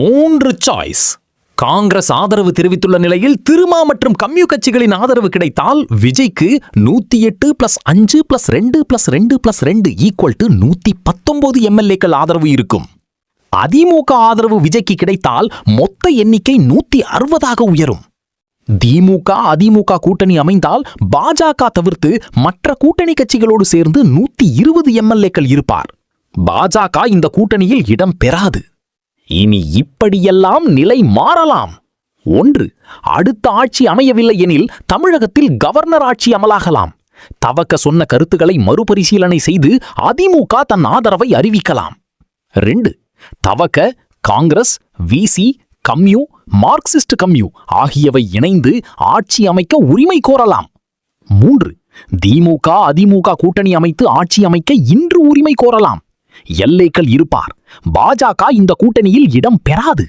3 choice. Congress ஆதரவு தெரிவித்துள்ள நிலையில் திருமா மற்றும் கம்யூ கட்சிகளின் ஆதரவு கிடைத்தால் விஜய்க்கு 108+5+2+2+2 119 எம்எல்ஏக்கள் ஆதரவு இருக்கும். அதிமுக ஆதரவு விஜய்க்கு கிடைத்தால் மொத்த எண்ணிக்கை 160ஆக உயரும். திமுக அதிமுக கூட்டணி அமைந்தால் பாஜக தவிர்த்து மற்ற கூட்டணி கட்சிகளோடு சேர்ந்து 120 எம்எல்ஏக்கள் இருப்பார். பாஜக இந்த கூட்டணியில் இடம் பெறாது. இனி இப்படியெல்லாம் நிலை மாறலாம். 1. அடுத்த ஆட்சி அமையவில்லை எனில் தமிழகத்தில் கவர்னர் ஆட்சி அமலாகலாம். தவக்க சொன்ன கருத்துக்களை மறுபரிசீலனை செய்து அதிமுக தன் ஆதரவை அறிவிக்கலாம். 2. தவக்க, காங்கிரஸ், விசி, கம்யூ, மார்க்சிஸ்ட் கம்யூ ஆகியவை இணைந்து ஆட்சி அமைக்க உரிமை கோரலாம். 3. திமுக அதிமுக கூட்டணி அமைத்து ஆட்சி அமைக்க இன்று உரிமை கோரலாம். எல்ஏக்கள் இருப்பார். பாஜக இந்த கூட்டணியில் இடம் பெறாது.